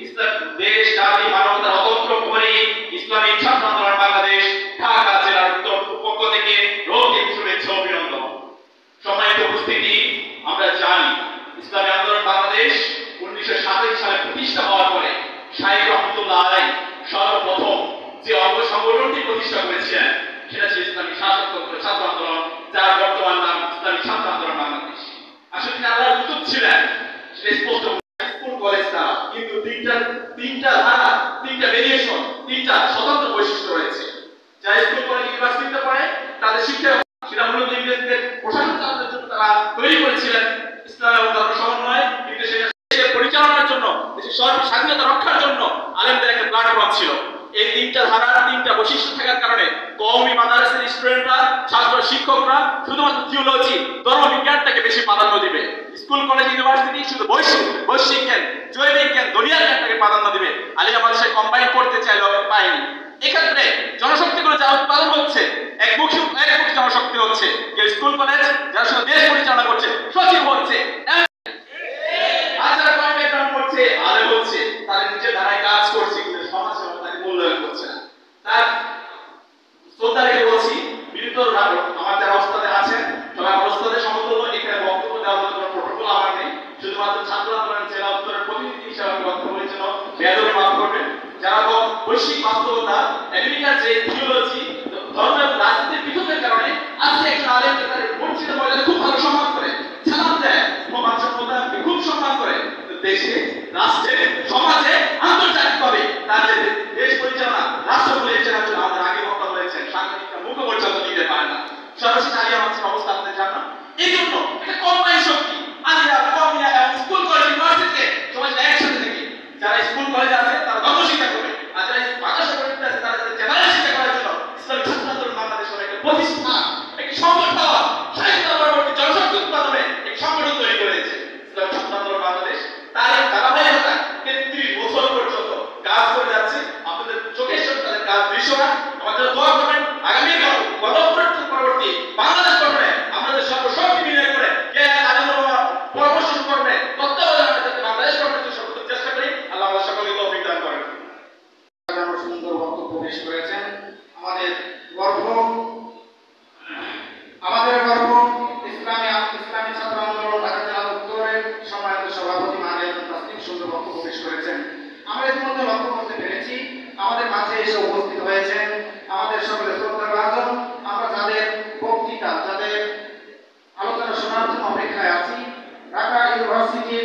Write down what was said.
ইসলাম দেশ জাতি মানবতার অতন্ত্র প্রহরী ইসলামী ছাত্র আন্দোলন বাংলাদেশ ঢাকা জেলার উত্তর পক্ষ থেকে রক্তিম শুভেচ্ছা অভিনন্দন। সম্মানিত উপস্থিতি, আমরা জানি ইসলামী আন্দোলন বাংলাদেশ 1927 সালে প্রতিষ্ঠা হওয়ার পরে শাইখ রহমতুল্লাহ আলাইহি সর্বপ্রথম যে অঙ্গ সংগঠনটি প্রতিষ্ঠা করেছিলেন সেটা ছিল ইসলামী শাসকতন্ত্র ছাত্র আন্দোলন, যার বর্তমান নাম ইসলামী ছাত্র আন্দোলন বাংলাদেশ। আসলে তিনি আল্লাহর দূত ছিলেন, সেটা স্পষ্ট। স্কুল কলেজ না, কিন্তু তিনটা ধারা, তিনটা ভেরিয়েশন, তিনটা স্বতন্ত্র বৈশিষ্ট্য রয়েছে। যারা স্কুল কলেজ ইউনিভার্সিটিতে পড়ে তাদের শিক্ষা সেটা মূলত ইংরেজদের প্রশাসন চালানোর জন্য তারা তৈরি করেছিলেন ইসলাম এবং ধর্ম সমন্বয়, কিন্তু সেটা দেশের পরিচালনার জন্য, দেশের স্বাধীনতা রক্ষার জন্য আলেমদের একটা প্ল্যাটফর্ম ছিল। এই তিনটা ধারার তিনটা বৈশিষ্ট্য থাকার কারণে কওমি মাদ্রাসার স্টুডেন্টরা, ছাত্র শিক্ষকরা শুধুমাত্র থিওলজি, ধর্মবিজ্ঞানটাকে বেশি প্রাধান্য দিবে। স্কুল কলেজ ইউনিভার্সিটি শুধু বৈশ্বিক জ্ঞান, জৈবিক জ্ঞান, দুনিয়ার জ্ঞানটাকে প্রাধান্য দিবে। আলিয়া মাদ্রাসায় কম্বাইন করতে চাইলেও পায়নি। এক্ষেত্রে জনশক্তিগুলো যা উৎপাদন হচ্ছে একমুখী জনশক্তি হচ্ছে। কেউ স্কুল কলেজ যারা শুধু দেশ পরিচালনা করছে, সচিব হচ্ছে, হাজার কয়েক ব্যাকগ্রাউন্ড করছে, আলেম হচ্ছে, তাদের নিজের ধারায় কাজ করছে, কিন্তু সমাজ তাকে মূল্যায়ন করছে না। তার শ্রদ্ধা রেখে বলছি, বিরুদ্ধ আমার যারা ওস্তাদে আছেন সবাই আমার ওস্তাদের সমতুল্য, এখানে বক্তব্য দেওয়ার মতো কোনো প্রটোকল আমার নেই। শুধুমাত্র ছাত্র আন্দোলন জেলা উত্তরের প্রতিনিধি হিসাবে আমি বক্তব্য বলার জন্য বেয়াদবি মাফ করবেন। যারা বৈশ্বিক বাস্তবতা, আমেরিকার যে থিওলজি, ধর্ম এবং রাজনীতির পৃথকের কারণে আজকে একজন আলেমকে তার মসজিদের ময়দানে খুব ভালো সম্মান করে, সালাম দেয়, মানুষের প্রধানকে খুব সম্মান করে, দেশে, রাষ্ট্রে, সমাজে, আন্তর্জাতিকভাবে তার যে দেশ পরিচালনা, রাষ্ট্র পরিচালনার জন্য আমাদের আগে বক্তা বলেছেন সাংবাদিকরা মুখ পর্যন্ত দিতে পারে না। সর্বশেষ আলিয়া মাদ্রাসার অবস্থা আপনাদের জানা। এই জন্য এটা কম্বাইন শক্তি, আলিয়া, কওমিয়া এবং স্কুল কলেজ ইউনিভার্সিটিতে সবাই একসাথে থেকে যারা স্কুল কলেজে আছে তারা ধর্ম শিক্ষা করবে, আর যারা মাদ্রাসা পড়তে আছে তারা জেনারেল শিক্ষা করার জন্য ইসলামী ছাত্র আন্দোলন বাংলাদেশের একটা প্রতিষ্ঠান, একটি সংগঠন, স্বাধীনতা পরবর্তী জনশক্তি উৎপাদনে একটি সংগঠন তৈরি করেছে ইসলামী ছাত্র আন্দোলন বাংলাদেশ। তার এই ধারাবাহিকতা 33 বছর পর্যন্ত কাজ করে যাচ্ছে। আপনাদের চোখের সামনে তাদের কাজ দৃশ্যমান। আমাদের দোয়া করবেন আগামী গণঅভ্যুত্থান পরবর্তী বাংলাদেশ গঠনে আমাদের সর্বশক্তি বিনিয়োগ করে পরামর্শ করবে, তত্ত্বাবধানে যাতে বাংলাদেশ গঠনের সর্বোচ্চ চেষ্টা করি। আল্লাহ আমাদের সকলকে তৌফিক দান করেন। সুন্দর বক্তব্য পেশ করেছেন। আমাদের গর্ব ইসলামী ছাত্র আন্দোলন ঢাকা জেলা উত্তরের সম্মানিত সভাপতি মাহদিয়াতুল তাসলিম সুন্দর বক্তব্য পেশ করেছেন। আমরা ইতিমধ্যে লক্ষ্য করতে পেরেছি আমাদের মাঝে এসে উপস্থিত হয়েছেন আমাদের সকলের শ্রদ্ধাভাজন। আমরা যাদের বক্তৃতা, যাদের আলোচনা শোনার জন্য অপেক্ষায় আছি, ঢাকা ইউনিভার্সিটির